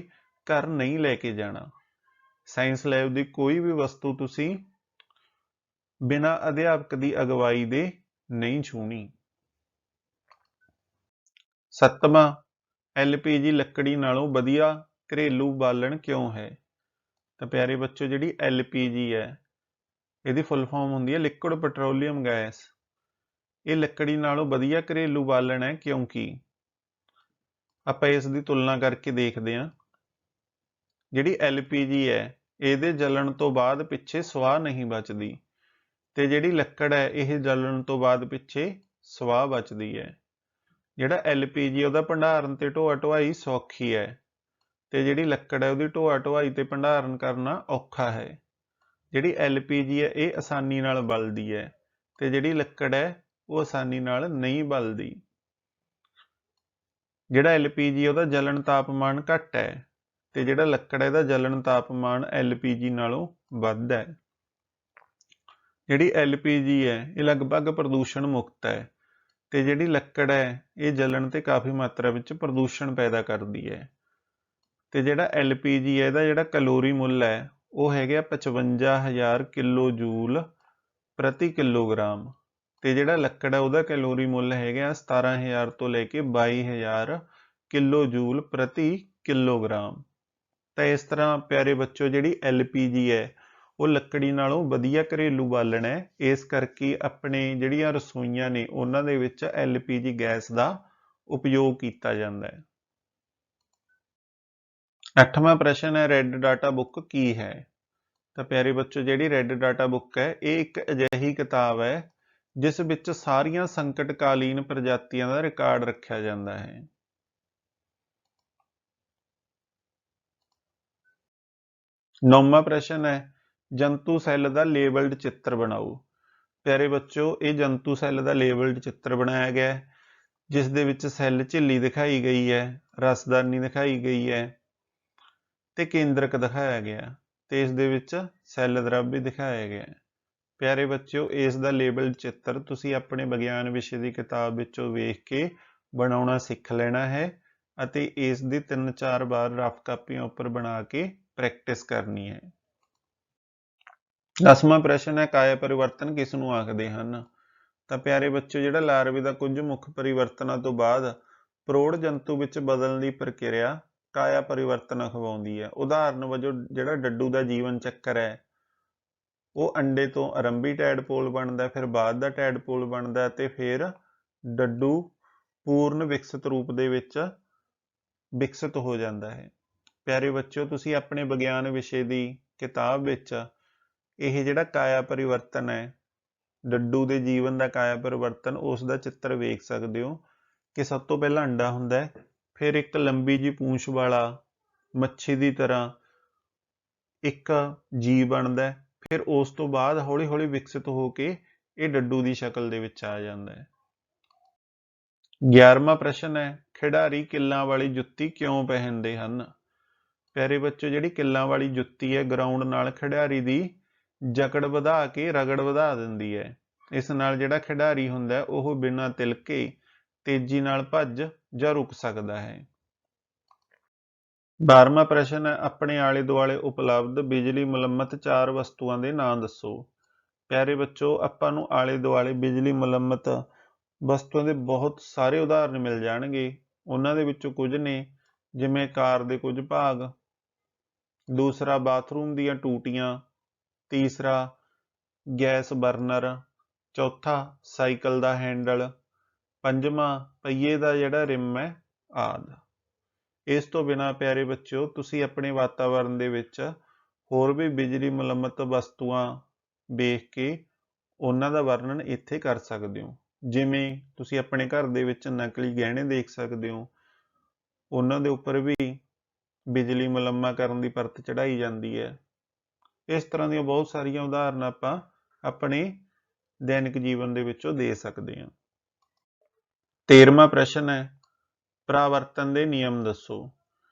घर नहीं लैके जाना। साइंस लैब की कोई भी वस्तु तुसी बिना अध्यापक की अगवाई दे नहीं छूनी। 7वां, LPG लकड़ी नालों वधिया घरेलू बालन क्यों है? तो प्यारे बच्चों, जिहड़ी LPG है ਇਹਦੀ फुल फॉर्म ਹੁੰਦੀ है लिक्विड पेट्रोलियम गैस। ये लकड़ी नालों वधिया घरेलू बालन है क्योंकि ਆਪਾਂ ਇਸ ਦੀ तुलना करके देखते हैं। जिहड़ी LPG है ਇਹਦੇ जलन तो बाद पिछे ਸਵਾਹ नहीं बचती ਤੇ ਜਿਹੜੀ ਲੱਕੜ है ਇਹ जलन तो बाद पिछे ਸਵਾਹ बचती है। ਜਿਹੜਾ LPG ਉਹਦਾ ਭੰਡਾਰਨ ਤੇ ਢੋਆ ਢੁਆਈ ਸੌਖੀ है ਤੇ ਜਿਹੜੀ ਲੱਕੜ है ਉਹਦੀ ਢੋਆ ਢੁਆਈ ਤੇ ਭੰਡਾਰਨ करना ਔਖਾ है। ਜਿਹੜੀ LPG है ਇਹ ਆਸਾਨੀ ਨਾਲ ਬਲਦੀ ਹੈ ਤੇ ਜਿਹੜੀ ਲੱਕੜ है ਉਹ ਆਸਾਨੀ ਨਾਲ ਨਹੀਂ ਬਲਦੀ। ਜਿਹੜਾ LPG ਉਹਦਾ ਜਲਣ ਤਾਪਮਾਨ ਘੱਟ ਹੈ ਤੇ ਜਿਹੜਾ ਲੱਕੜ ਹੈ ਦਾ ਜਲਣ ਤਾਪਮਾਨ LPG ਨਾਲੋਂ ਵੱਧ ਹੈ। ਜਿਹੜੀ LPG ਹੈ ਇਹ ਲਗਭਗ ਪ੍ਰਦੂਸ਼ਣ ਮੁਕਤ ਹੈ ਤੇ ਜਿਹੜੀ ਲੱਕੜ ਹੈ ਇਹ ਜਲਣ ਤੇ ਕਾਫੀ ਮਾਤਰਾ ਵਿੱਚ ਪ੍ਰਦੂਸ਼ਣ ਪੈਦਾ ਕਰਦੀ ਹੈ। ਤੇ ਜਿਹੜਾ LPG ਹੈ ਇਹਦਾ ਜਿਹੜਾ ਕੈਲੋਰੀ ਮੁੱਲ ਹੈ ਉਹ ਹੈਗਾ 55,000 ਕਿਲੋ ਜੂਲ प्रति किलोग्राम ਤੇ ਜਿਹੜਾ ਲੱਕੜ ਹੈ ਉਹਦਾ ਕੈਲੋਰੀ ਮੁੱਲ ਹੈਗਾ 17,000 ਤੋਂ ਲੈ ਕੇ 22,000 ਕਿਲੋ ਜੂਲ ਪ੍ਰਤੀ ਕਿਲੋਗ੍ਰਾਮ। ਤਾਂ ਇਸ ਤਰ੍ਹਾਂ ਪਿਆਰੇ ਬੱਚੋ, ਜਿਹੜੀ LPG ਹੈ ਉਹ ਲੱਕੜੀ ਨਾਲੋਂ ਵਧੀਆ ਘਰੇਲੂ ਬਾਲਣ ਹੈ। ਇਸ ਕਰਕੇ ਆਪਣੇ ਜਿਹੜੀਆਂ ਰਸੋਈਆਂ ਨੇ ਉਹਨਾਂ ਦੇ ਵਿੱਚ LPG ਗੈਸ ਦਾ ਉਪਯੋਗ ਕੀਤਾ ਜਾਂਦਾ ਹੈ। 8ਵਾਂ ਪ੍ਰਸ਼ਨ ਹੈ, ਰੈੱਡ ਡਾਟਾ ਬੁੱਕ ਕੀ ਹੈ? ਤਾਂ ਪਿਆਰੇ ਬੱਚੋ, ਜਿਹੜੀ ਰੈੱਡ ਡਾਟਾ ਬੁੱਕ ਹੈ ਇਹ ਇੱਕ ਅਜਿਹੀ ਕਿਤਾਬ ਹੈ ਜਿਸ ਵਿੱਚ ਸਾਰੀਆਂ ਸੰਕਟਕਾਲੀਨ ਪ੍ਰਜਾਤੀਆਂ ਦਾ ਰਿਕਾਰਡ ਰੱਖਿਆ ਜਾਂਦਾ ਹੈ। नौवां प्रश्न है, जंतु सैल का लेबल्ड चित्र बनाओ। प्यारे बच्चों, ये जंतु सैल का लेबल्ड चित्र बनाया गया है जिस दे विच सैल झिल्ली दिखाई गई है, रसदानी दिखाई गई है ते केंद्रक दिखाया गया ते इस दे विच सैल द्रव भी दिखाया गया है। प्यारे बच्चों, इस दा लेबल्ड चित्र तुसी अपने विज्ञान विषय की किताब विचों वेख के बनाउणा सिख लेना है अते इस दी 3-4 बार रफ कापियां उपर बना के प्रैक्टिस करनी है। 10वां प्रश्न है, काया परिवर्तन किस नूं आखदे हन? तां प्यारे बच्चों, जिहड़ा लार्वे दा कुछ मुख परिवर्तनां तो बाद प्रौढ़ जंतु विच बदलण दी प्रक्रिया काया परिवर्तन अखवाउंदी है। उदाहरण वजों जिहड़ा डड्डू दा जीवन चक्कर है वो अंडे तो आरंभी टैडपोल बनदा, फिर बाद दा टैडपोल बनदा ते फिर डड्डू पूर्ण विकसित रूप दे विच विकसित हो जाता है। प्यारे बच्चों, तुसी अपने विज्ञान विषय की किताब विच यह जिहड़ा काया परिवर्तन है, डड्डू के जीवन का काया परिवर्तन, उसका चित्र वेख सकते हो कि सब तो पहला अंडा हुंदा है, फिर एक लंबी जी पूंछ वाला मच्छी की तरह एक जीव बनता है, फिर उस तो बाद हौली हौली विकसित होके ये डड्डू की शक्ल दे विच आ जाता है। 11वां प्रश्न है, खिडारी किल्लां वाली जुत्ती क्यों पहनते हैं? प्यारे बच्चों, जिहड़ी किल्लां वाली जुत्ती है ग्राउंड नाल खिडारी दी जकड़ वधा के रगड़ वधा दिंदी है। इस नाल जिहड़ा खिडारी हुंदा है ओह बिना तिलके तेजी नाल भज जां रुक सकदा है। 12वां प्रश्न है, अपने आले दुआले उपलब्ध बिजली मुलम्मत 4 वस्तुआं दे नाम दसो। प्यारे बच्चों, आपां नूं आले दुआले बिजली मुलम्मत वस्तुआं दे बहुत सारे उदाहरण मिल जाणगे। उन्हां दे विचों कुछ ने जिवें कार दे कुछ भाग, दूसरा बाथरूम दीयां टूटियां, तीसरा गैस बर्नर, चौथा साइकिल दा हैंडल, पंजवां पहिए दा जिहड़ा रिम है आदि। इस तो बिना प्यारे बच्चों, तुसी अपने वातावरण दे विच होर भी बिजली मुलम्मत वस्तुआं ਵੇਖ ਕੇ ਉਹਨਾਂ ਦਾ ਵਰਣਨ ਇੱਥੇ ਕਰ ਸਕਦੇ ਹੋ। ਜਿਵੇਂ ਤੁਸੀਂ ਆਪਣੇ ਘਰ ਦੇ ਵਿੱਚ ਨਕਲੀ ਗਹਿਣੇ ਦੇਖ ਸਕਦੇ ਹੋ, ਉਹਨਾਂ ਦੇ ਉੱਪਰ ਵੀ ਬਿਜਲੀ ਮੁਲੰਮਾ ਕਰਨ ਦੀ ਪਰਤ ਚੜਾਈ ਜਾਂਦੀ ਹੈ। ਇਸ ਤਰ੍ਹਾਂ ਦੀਆਂ ਬਹੁਤ ਸਾਰੀਆਂ ਉਦਾਹਰਨਾਂ ਆਪਾਂ ਆਪਣੇ ਦੈਨਿਕ ਜੀਵਨ ਦੇ ਵਿੱਚੋਂ ਦੇ ਸਕਦੇ ਹਾਂ। 13ਵਾਂ ਪ੍ਰਸ਼ਨ ਹੈ, ਪਰਾਵਰਤਨ ਦੇ ਨਿਯਮ ਦੱਸੋ।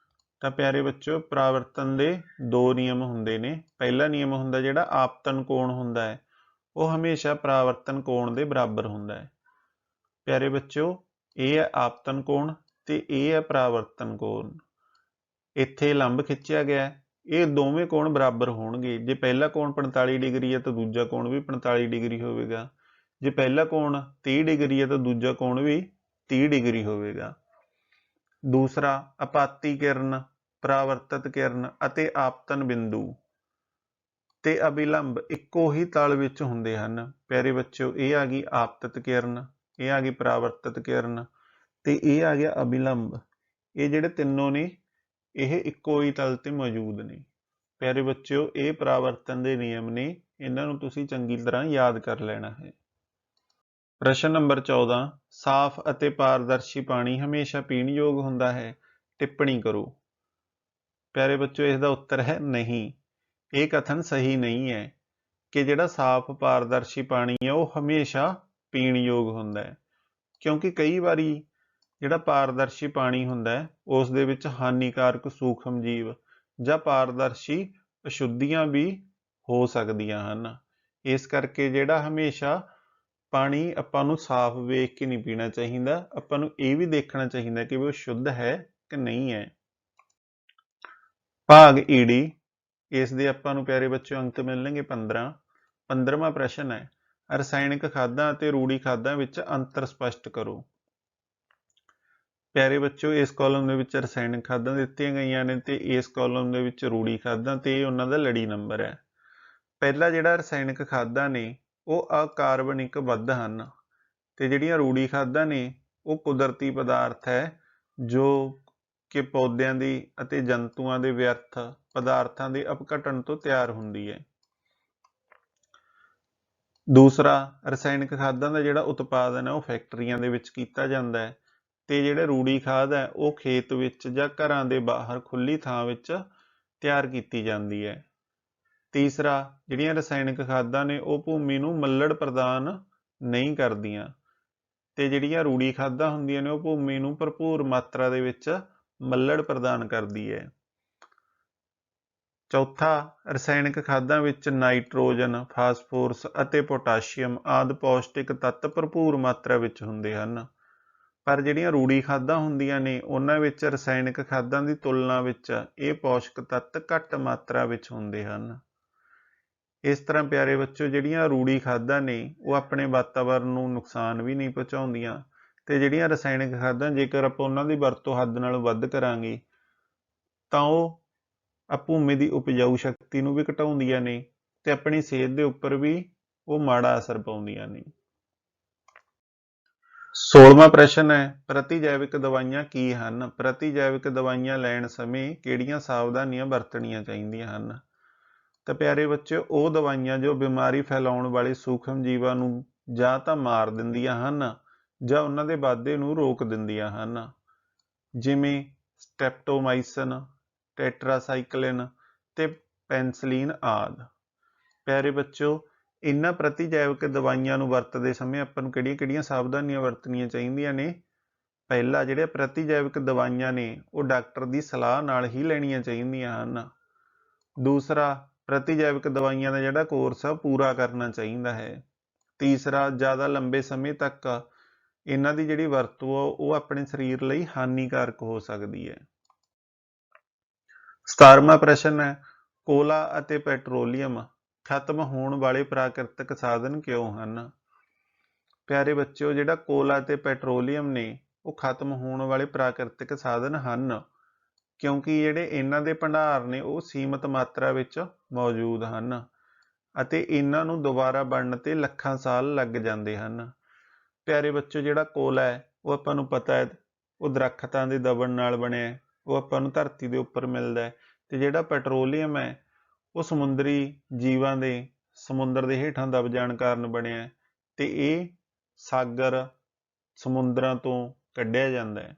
ਤਾਂ ਪਿਆਰੇ ਬੱਚਿਓ, ਪਰਾਵਰਤਨ ਦੇ ਦੋ ਨਿਯਮ ਹੁੰਦੇ ਨੇ। ਪਹਿਲਾ ਨਿਯਮ ਹੁੰਦਾ ਜਿਹੜਾ ਆਪਤਨ ਕੋਣ ਹੁੰਦਾ ਹੈ, ਉਹ ਹਮੇਸ਼ਾ ਪਰਾਵਰਤਨ ਕੋਣ ਦੇ ਬਰਾਬਰ ਹੁੰਦਾ ਹੈ। ਪਿਆਰੇ ਬੱਚਿਓ, ਇਹ ਹੈ ਆਪਤਨ ਕੋਣ ਤੇ ਇਹ ਹੈ ਪਰਾਵਰਤਨ ਕੋਣ। ਇੱਥੇ ਲੰਬ ਖਿੱਚਿਆ ਗਿਆ, ਇਹ ਦੋਵੇਂ ਕੋਣ ਬਰਾਬਰ ਹੋਣਗੇ। ਜੇ ਪਹਿਲਾ ਕੋਣ 45 ਡਿਗਰੀ ਹੈ ਤਾਂ ਦੂਜਾ ਕੋਣ ਵੀ 45 ਡਿਗਰੀ ਹੋਵੇਗਾ। ਜੇ ਪਹਿਲਾ ਕੋਣ 30 ਡਿਗਰੀ ਹੈ ਤਾਂ ਦੂਜਾ ਕੋਣ ਵੀ 30 ਡਿਗਰੀ ਹੋਵੇਗਾ। ਦੂਸਰਾ, ਆਪਾਤੀ ਕਿਰਨ, ਪਰਾਵਰਤਤ ਕਿਰਨ ਅਤੇ ਆਪਤਨ ਬਿੰਦੂ ਤੇ ਅਭਿਲੰਬ ਇੱਕੋ ਹੀ ਤਲ ਵਿੱਚ ਹੁੰਦੇ ਹਨ। ਪਿਆਰੇ ਬੱਚਿਓ, ਇਹ ਆ ਗਈ ਆਪਤਤ ਕਿਰਨ, ਇਹ ਆ ਗਈ ਪਰਾਵਰਤਤ ਕਿਰਨ ਤੇ ਇਹ ਆ ਗਿਆ ਅਭਿਲੰਬ। ਇਹ ਜਿਹੜੇ ਤਿੰਨੋਂ ਨੇ ਇਹ ਇੱਕੋ ਹੀ ਤਲ ਤੇ ਮੌਜੂਦ ਨੇ। ਪਿਆਰੇ ਬੱਚਿਓ, ਇਹ ਪਰਾਵਰਤਨ ਦੇ ਨਿਯਮ ਨੇ, ਇਹਨਾਂ ਨੂੰ ਤੁਸੀਂ ਚੰਗੀ ਤਰ੍ਹਾਂ ਯਾਦ ਕਰ ਲੈਣਾ ਹੈ। ਪ੍ਰਸ਼ਨ ਨੰਬਰ 14, ਸਾਫ਼ ਅਤੇ ਪਾਰਦਰਸ਼ੀ ਪਾਣੀ ਹਮੇਸ਼ਾ ਪੀਣ ਯੋਗ ਹੁੰਦਾ ਹੈ। ਟਿੱਪਣੀ ਕਰੋ। ਪਿਆਰੇ ਬੱਚਿਓ, ਇਸ ਦਾ ਉੱਤਰ ਹੈ ਨਹੀਂ। ਇਹ ਕਥਨ ਸਹੀ ਨਹੀਂ ਹੈ ਕਿ ਜਿਹੜਾ ਸਾਫ਼ ਪਾਰਦਰਸ਼ੀ ਪਾਣੀ ਹੈ ਉਹ ਹਮੇਸ਼ਾ ਪੀਣ ਯੋਗ ਹੁੰਦਾ ਹੈ, ਕਿਉਂਕਿ ਕਈ ਵਾਰੀ ਜਿਹੜਾ ਪਾਰਦਰਸ਼ੀ ਪਾਣੀ ਹੁੰਦਾ ਹੈ ਉਸ ਦੇ ਵਿੱਚ ਹਾਨੀਕਾਰਕ ਸੂਖਮ ਜੀਵ ਜਾਂ ਪਾਰਦਰਸ਼ੀ ਅਸ਼ੁੱਧੀਆਂ ਵੀ ਹੋ ਸਕਦੀਆਂ ਹਨ। ਇਸ ਕਰਕੇ ਜਿਹੜਾ ਹਮੇਸ਼ਾ ਪਾਣੀ ਆਪਾਂ ਨੂੰ ਸਾਫ਼ ਵੇਖ ਕੇ ਨਹੀਂ ਪੀਣਾ ਚਾਹੀਦਾ, ਆਪਾਂ ਨੂੰ ਇਹ ਵੀ ਦੇਖਣਾ ਚਾਹੀਦਾ ਕਿ ਉਹ ਸ਼ੁੱਧ ਹੈ ਕਿ ਨਹੀਂ ਹੈ। ਭਾਗ ਈੜੀ, ਇਸ ਦੇ ਆਪਾਂ ਨੂੰ ਪਿਆਰੇ ਬੱਚਿਓ ਅੰਕ ਮਿਲਣਗੇ 15। 15ਵਾਂ ਪ੍ਰਸ਼ਨ ਹੈ, ਰਸਾਇਣਕ ਖਾਦਾਂ ਅਤੇ ਰੂੜੀ ਖਾਦਾਂ ਵਿੱਚ ਅੰਤਰ ਸਪਸ਼ਟ ਕਰੋ। ਪਿਆਰੇ ਬੱਚਿਓ, ਇਸ ਕਾਲਮ ਦੇ ਵਿੱਚ ਰਸਾਇਣਕ ਖਾਦਾਂ ਦਿੱਤੀਆਂ ਗਈਆਂ ਨੇ ਤੇ ਇਸ ਕਾਲਮ ਦੇ ਵਿੱਚ ਰੂੜੀ ਖਾਦਾਂ, ਤੇ ਉਹਨਾਂ ਦਾ ਲੜੀ ਨੰਬਰ ਹੈ। ਪਹਿਲਾ ਜਿਹੜਾ ਰਸਾਇਣਕ ਖਾਦਾਂ ਨੇ ਉਹ ਅਕਾਰਬਨਿਕ ਬੱਧ ਹਨ ਤੇ ਜਿਹੜੀਆਂ ਰੂੜੀ ਖਾਦਾਂ ਨੇ ਉਹ ਕੁਦਰਤੀ ਪਦਾਰਥ ਹੈ ਜੋ ਕਿ ਪੌਦਿਆਂ ਦੀ ਅਤੇ ਜੰਤੂਆਂ ਦੇ ਵਿਅਰਥ ਪਦਾਰਥਾਂ ਦੇ ਅਪਘਟਨ ਤੋਂ ਤਿਆਰ ਹੁੰਦੀ ਹੈ। ਦੂਸਰਾ, ਰਸਾਇਣਕ ਖਾਦਾਂ ਦਾ ਜਿਹੜਾ ਉਤਪਾਦਨ ਹੈ ਉਹ ਫੈਕਟਰੀਆਂ ਦੇ ਵਿੱਚ ਕੀਤਾ ਜਾਂਦਾ ਹੈ ਤੇ ਜਿਹੜੇ ਰੂੜੀ ਖਾਦ ਹੈ ਉਹ ਖੇਤ ਵਿੱਚ ਜਾਂ ਘਰਾਂ ਦੇ ਬਾਹਰ ਖੁੱਲੀ ਥਾਂ ਵਿੱਚ ਤਿਆਰ ਕੀਤੀ ਜਾਂਦੀ ਹੈ। ਤੀਸਰਾ, ਜਿਹੜੀਆਂ ਰਸਾਇਣਕ ਖਾਦਾਂ ਨੇ ਉਹ ਭੂਮੀ ਨੂੰ ਮੱਲੜ ਪ੍ਰਦਾਨ ਨਹੀਂ ਕਰਦੀਆਂ ਤੇ ਜਿਹੜੀਆਂ ਰੂੜੀ ਖਾਦਾਂ ਹੁੰਦੀਆਂ ਨੇ ਉਹ ਭੂਮੀ ਨੂੰ ਭਰਪੂਰ ਮਾਤਰਾ ਦੇ ਵਿੱਚ ਮੱਲੜ ਪ੍ਰਦਾਨ ਕਰਦੀ ਹੈ। ਚੌਥਾ, ਰਸਾਇਣਕ ਖਾਦਾਂ ਵਿੱਚ ਨਾਈਟ੍ਰੋਜਨ, ਫਾਸਫੋਰਸ ਅਤੇ ਪੋਟਾਸ਼ੀਅਮ ਆਦਿ ਪੌਸ਼ਟਿਕ ਤੱਤ ਭਰਪੂਰ ਮਾਤਰਾ ਵਿੱਚ ਹੁੰਦੇ ਹਨ, ਪਰ ਜਿਹੜੀਆਂ ਰੂੜੀ ਖਾਦਾਂ ਹੁੰਦੀਆਂ ਨੇ ਉਹਨਾਂ ਵਿੱਚ ਰਸਾਇਣਕ ਖਾਦਾਂ ਦੀ ਤੁਲਨਾ ਵਿੱਚ ਇਹ ਪੌਸ਼ਕ ਤੱਤ ਘੱਟ ਮਾਤਰਾ ਵਿੱਚ ਹੁੰਦੇ ਹਨ। ਇਸ ਤਰ੍ਹਾਂ ਪਿਆਰੇ ਬੱਚਿਓ, ਜਿਹੜੀਆਂ ਰੂੜੀ ਖਾਦਾਂ ਨੇ ਉਹ ਆਪਣੇ ਵਾਤਾਵਰਨ ਨੂੰ ਨੁਕਸਾਨ ਵੀ ਨਹੀਂ ਪਹੁੰਚਾਉਂਦੀਆਂ ਤੇ ਜਿਹੜੀਆਂ ਰਸਾਇਣਕ ਖਾਦਾਂ ਜੇਕਰ ਆਪਾਂ ਉਹਨਾਂ ਦੀ ਵਰਤੋਂ ਹੱਦ ਨਾਲੋਂ ਵੱਧ ਕਰਾਂਗੇ ਤਾਂ ਉਹ ਭੂਮੀ ਦੀ ਉਪਜਾਊ ਸ਼ਕਤੀ ਨੂੰ ਵੀ ਘਟਾਉਂਦੀਆਂ ਨੇ ਤੇ ਆਪਣੀ ਸਿਹਤ ਦੇ ਉੱਪਰ ਵੀ ਉਹ ਮਾੜਾ ਅਸਰ ਪਾਉਂਦੀਆਂ ਨੇ। 16ਵਾਂ ਪ੍ਰਸ਼ਨ ਹੈ, ਪ੍ਰਤੀਜੈਵਿਕ ਦਵਾਈਆਂ ਕੀ ਹਨ। ਪ੍ਰਤੀਜੈਵਿਕ ਦਵਾਈਆਂ ਲੈਣ ਸਮੇਂ ਕਿਹੜੀਆਂ ਸਾਵਧਾਨੀਆਂ ਵਰਤਣੀਆਂ ਚਾਹੀਦੀਆਂ ਹਨ। ਤਾਂ ਪਿਆਰੇ ਬੱਚਿਓ, ਉਹ ਦਵਾਈਆਂ ਜੋ ਬਿਮਾਰੀ ਫੈਲਾਉਣ ਵਾਲੇ ਸੂਖਮ ਜੀਵਾਂ ਨੂੰ ਜਾਂ ਤਾਂ ਮਾਰ ਦਿੰਦੀਆਂ ਹਨ ਜਾਂ ਉਹਨਾਂ ਦੇ ਵਾਧੇ ਨੂੰ ਰੋਕ ਦਿੰਦੀਆਂ ਹਨ, ਜਿਵੇਂ ਸਟ੍ਰੈਪਟੋਮਾਈਸਿਨ, ਟੈਟਰਾਸਾਈਕਲਿਨ ਤੇ ਪੈਨਸਲੀਨ ਆਦਿ। ਪਿਆਰੇ ਬੱਚਿਓ, ਇਹਨਾਂ ਪ੍ਰਤੀਜੈਵਿਕ ਦਵਾਈਆਂ ਨੂੰ ਵਰਤਦੇ ਸਮੇਂ ਆਪਾਂ ਨੂੰ ਕਿਹੜੀਆਂ-ਕਿਹੜੀਆਂ ਸਾਵਧਾਨੀਆਂ ਵਰਤਣੀਆਂ ਚਾਹੀਦੀਆਂ ਨੇ। ਪਹਿਲਾ, ਜਿਹੜੇ ਪ੍ਰਤੀਜੈਵਿਕ ਦਵਾਈਆਂ ਨੇ ਉਹ ਡਾਕਟਰ ਦੀ ਸਲਾਹ ਨਾਲ ਹੀ ਲੈਣੀਆਂ ਚਾਹੀਦੀਆਂ ਹਨ। ਦੂਸਰਾ, ਪ੍ਰਤੀਜੈਵਿਕ ਦਵਾਈਆਂ ਦਾ ਜਿਹੜਾ ਕੋਰਸ ਆ ਪੂਰਾ ਕਰਨਾ ਚਾਹੀਦਾ ਹੈ। ਤੀਸਰਾ, ਜ਼ਿਆਦਾ ਲੰਬੇ ਸਮੇਂ ਤੱਕ ਇਹਨਾਂ ਦੀ ਜਿਹੜੀ ਵਰਤੋਂ ਆ ਉਹ ਆਪਣੇ ਸਰੀਰ ਲਈ ਹਾਨੀਕਾਰਕ ਹੋ ਸਕਦੀ ਹੈ। 17ਵਾਂ ਪ੍ਰਸ਼ਨ ਹੈ, ਕੋਲਾ ਅਤੇ ਪੈਟਰੋਲੀਅਮ ਖਤਮ ਹੋਣ ਵਾਲੇ ਪ੍ਰਾਕ੍ਰਿਤਿਕ ਸਾਧਨ ਕਿਉਂ ਹਨ। ਪਿਆਰੇ ਬੱਚਿਓ, ਜਿਹੜਾ ਕੋਲਾ ਤੇ ਪੈਟਰੋਲੀਅਮ ਨੇ ਉਹ ਖਤਮ ਹੋਣ ਵਾਲੇ ਪ੍ਰਾਕ੍ਰਿਤਿਕ ਸਾਧਨ ਹਨ, ਕਿਉਂਕਿ ਜਿਹੜੇ ਇਹਨਾਂ ਦੇ ਭੰਡਾਰ ਨੇ ਉਹ ਸੀਮਤ ਮਾਤਰਾ ਵਿੱਚ ਮੌਜੂਦ ਹਨ ਅਤੇ ਇਹਨਾਂ ਨੂੰ ਦੁਬਾਰਾ ਬਣਨ ਤੇ ਲੱਖਾਂ ਸਾਲ ਲੱਗ ਜਾਂਦੇ ਹਨ। ਪਿਆਰੇ ਬੱਚਿਓ, ਜਿਹੜਾ ਕੋਲਾ ਹੈ ਉਹ ਆਪਾਂ ਨੂੰ ਪਤਾ ਹੈ ਉਹ ਦਰੱਖਤਾਂ ਦੇ ਦਬਣ ਨਾਲ ਬਣਿਆ, ਉਹ ਆਪਾਂ ਨੂੰ ਧਰਤੀ ਦੇ ਉੱਪਰ ਮਿਲਦਾ ਹੈ ਤੇ ਜਿਹੜਾ ਪੈਟਰੋਲੀਅਮ ਹੈ ਉਹ ਸਮੁੰਦਰੀ ਜੀਵਾਂ ਦੇ ਸਮੁੰਦਰ ਦੇ ਹੇਠਾਂ ਦਬ ਜਾਣ ਕਾਰਨ ਬਣਿਆ ਤੇ ਇਹ ਸਾਗਰ ਸਮੁੰਦਰਾਂ ਤੋਂ ਕੱਢਿਆ ਜਾਂਦਾ ਹੈ।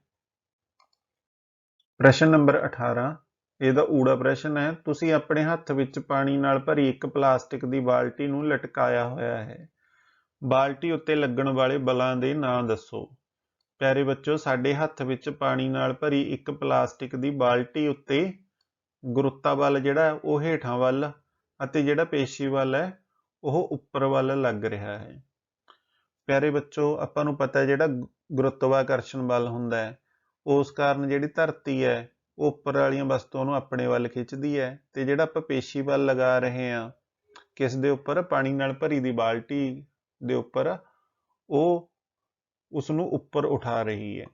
ਪ੍ਰਸ਼ਨ ਨੰਬਰ 18, ਇਹਦਾ ਊੜਾ ਪ੍ਰਸ਼ਨ ਹੈ। ਤੁਸੀਂ ਆਪਣੇ ਹੱਥ ਵਿੱਚ ਪਾਣੀ ਨਾਲ ਭਰੀ ਇੱਕ ਪਲਾਸਟਿਕ ਦੀ ਬਾਲਟੀ ਨੂੰ ਲਟਕਾਇਆ ਹੋਇਆ ਹੈ। ਬਾਲਟੀ ਉੱਤੇ ਲੱਗਣ ਵਾਲੇ ਬਲਾਂ ਦੇ ਨਾਂ ਦੱਸੋ। ਪਿਆਰੇ ਬੱਚੋ, ਸਾਡੇ ਹੱਥ ਵਿੱਚ ਪਾਣੀ ਨਾਲ ਭਰੀ ਇੱਕ ਪਲਾਸਟਿਕ ਦੀ ਬਾਲਟੀ ਉੱਤੇ ਗੁਰੁੱਤਾ ਬਲ ਜਿਹੜਾ ਉਹ ਹੇਠਾਂ ਵੱਲ ਅਤੇ ਜਿਹੜਾ ਪੇਸ਼ੀ ਬਲ ਹੈ ਉਹ ਉੱਪਰ ਵੱਲ ਲੱਗ ਰਿਹਾ ਹੈ। ਪਿਆਰੇ ਬੱਚੋ, ਆਪਾਂ ਨੂੰ ਪਤਾ ਜਿਹੜਾ ਗੁਰੁੱਤਵਾਕਰਸ਼ਣ ਬਲ ਹੁੰਦਾ ਹੈ ਉਸ ਕਾਰਨ ਜਿਹੜੀ ਧਰਤੀ ਹੈ ਉਹ ਉੱਪਰ ਵਾਲੀਆਂ ਵਸਤੂਆਂ ਨੂੰ ਆਪਣੇ ਵੱਲ ਖਿੱਚਦੀ ਹੈ, ਤੇ ਜਿਹੜਾ ਆਪਾਂ ਪੇਸ਼ੀ ਬਲ ਲਗਾ ਰਹੇ ਹਾਂ ਕਿਸ ਦੇ ਉੱਪਰ, ਪਾਣੀ ਨਾਲ ਭਰੀ ਦੀ ਬਾਲਟੀ ਦੇ ਉੱਪਰ, ਉਹ ਉਸ ਨੂੰ ਉੱਪਰ ਉਠਾ ਰਹੀ ਹੈ।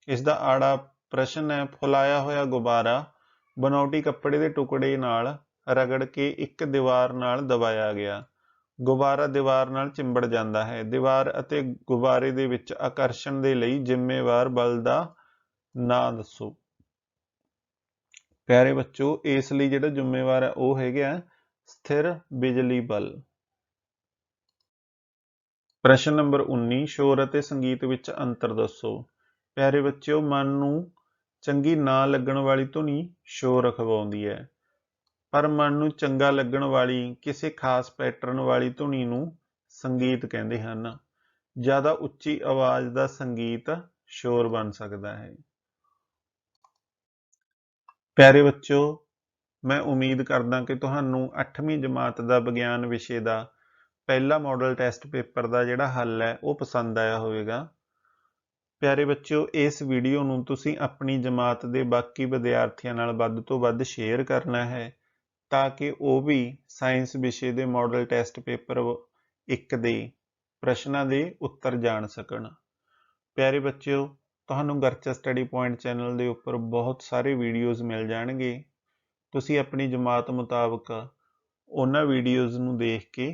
ਇਸ ਦਾ ਆੜਾ ਪ੍ਰਸ਼ਨ ਹੈ। ਫੁਲਾਇਆ ਹੋਇਆ ਗੁਬਾਰਾ ਬਨਾਵਟੀ ਕੱਪੜੇ ਦੇ ਟੁਕੜੇ ਨਾਲ ਰਗੜ ਕੇ ਇੱਕ ਦੀਵਾਰ ਨਾਲ ਦਬਾਇਆ ਗਿਆ। ਗੁਬਾਰਾ ਦੀਵਾਰ ਨਾਲ ਚਿੰਬੜ ਜਾਂਦਾ ਹੈ। ਦੀਵਾਰ ਅਤੇ ਗੁਬਾਰੇ ਦੇ ਵਿੱਚ ਆਕਰਸ਼ਣ ਦੇ ਲਈ ਜ਼ਿੰਮੇਵਾਰ ਬਲ ਦਾ ਨਾਂ ਦੱਸੋ। ਪਿਆਰੇ ਬੱਚੋ, ਇਸ ਲਈ ਜਿਹੜਾ ਜ਼ਿੰਮੇਵਾਰ ਹੈ ਉਹ ਹੈਗਾ ਸਥਿਰ ਬਿਜਲੀ ਬਲ। ਪ੍ਰਸ਼ਨ ਨੰਬਰ 19, ਸ਼ੋਰ ਅਤੇ ਸੰਗੀਤ ਵਿੱਚ ਅੰਤਰ ਦੱਸੋ। ਪਿਆਰੇ ਬੱਚਿਓ, ਮਨ ਨੂੰ ਚੰਗੀ ਨਾ ਲੱਗਣ ਵਾਲੀ ਧੁਨੀ ਸ਼ੋਰ ਅਖਵਾਉਂਦੀ ਹੈ, ਪਰ ਮਨ ਨੂੰ ਚੰਗਾ ਲੱਗਣ ਵਾਲੀ ਕਿਸੇ ਖਾਸ ਪੈਟਰਨ ਵਾਲੀ ਧੁਨੀ ਨੂੰ ਸੰਗੀਤ ਕਹਿੰਦੇ ਹਨ। ਜ਼ਿਆਦਾ ਉੱਚੀ ਆਵਾਜ਼ ਦਾ ਸੰਗੀਤ ਸ਼ੋਰ ਬਣ ਸਕਦਾ ਹੈ। ਪਿਆਰੇ ਬੱਚਿਓ, ਮੈਂ ਉਮੀਦ ਕਰਦਾ ਕਿ ਤੁਹਾਨੂੰ 8ਵੀਂ ਜਮਾਤ ਦਾ ਵਿਗਿਆਨ ਵਿਸ਼ੇ ਦਾ ਪਹਿਲਾ ਮਾਡਲ ਟੈਸਟ ਪੇਪਰ ਦਾ ਜਿਹੜਾ ਹੱਲ ਹੈ ਉਹ ਪਸੰਦ ਆਇਆ ਹੋਵੇਗਾ। ਪਿਆਰੇ ਬੱਚਿਓ, ਇਸ ਵੀਡੀਓ ਨੂੰ ਤੁਸੀਂ ਆਪਣੀ ਜਮਾਤ ਦੇ ਬਾਕੀ ਵਿਦਿਆਰਥੀਆਂ ਨਾਲ ਵੱਧ ਤੋਂ ਵੱਧ ਸ਼ੇਅਰ ਕਰਨਾ ਹੈ ਤਾਂ ਕਿ ਉਹ ਵੀ ਸਾਇੰਸ ਵਿਸ਼ੇ ਦੇ ਮਾਡਲ ਟੈਸਟ ਪੇਪਰ 1 ਦੇ ਪ੍ਰਸ਼ਨਾਂ ਦੇ ਉੱਤਰ ਜਾਣ ਸਕਣ। ਪਿਆਰੇ ਬੱਚਿਓ, ਤੁਹਾਨੂੰ ਗਰਚਾ ਸਟੱਡੀ ਪੁਆਇੰਟ ਚੈਨਲ ਦੇ ਉੱਪਰ ਬਹੁਤ ਸਾਰੇ ਵੀਡੀਓਜ਼ ਮਿਲ ਜਾਣਗੇ। ਤੁਸੀਂ ਆਪਣੀ ਜਮਾਤ ਮੁਤਾਬਕ ਉਹਨਾਂ ਵੀਡੀਓਜ਼ ਨੂੰ ਦੇਖ ਕੇ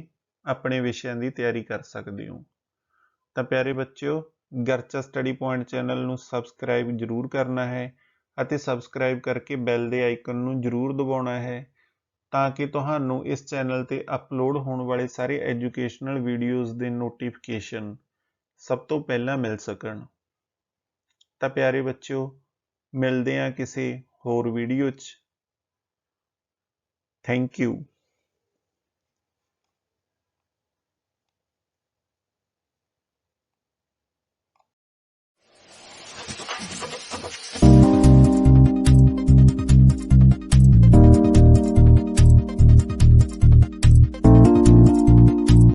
ਆਪਣੇ ਵਿਸ਼ਿਆਂ ਦੀ ਤਿਆਰੀ ਕਰ ਸਕਦੇ ਹੋ। ਤਾਂ ਪਿਆਰੇ ਬੱਚਿਓ, ਗਰਚਾ ਸਟੱਡੀ ਪੁਆਇੰਟ ਚੈਨਲ ਨੂੰ ਸਬਸਕ੍ਰਾਈਬ ਜ਼ਰੂਰ ਕਰਨਾ ਹੈ ਅਤੇ ਸਬਸਕ੍ਰਾਈਬ ਕਰਕੇ ਬੈਲ ਦੇ ਆਈਕਨ ਨੂੰ ਜ਼ਰੂਰ ਦਬਾਉਣਾ ਹੈ ਤਾਂ ਕਿ ਤੁਹਾਨੂੰ ਇਸ ਚੈਨਲ ਤੇ ਅਪਲੋਡ ਹੋਣ ਵਾਲੇ ਸਾਰੇ ਐਜੂਕੇਸ਼ਨਲ ਵੀਡੀਓਜ਼ ਦੇ ਨੋਟੀਫਿਕੇਸ਼ਨ ਸਭ ਤੋਂ ਪਹਿਲਾਂ ਮਿਲ ਸਕਣ। ਤਾਂ ਪਿਆਰੇ ਬੱਚਿਓ, ਮਿਲਦੇ ਹਾਂ ਕਿਸੇ ਹੋਰ ਵੀਡੀਓ 'ਚ। Thank you.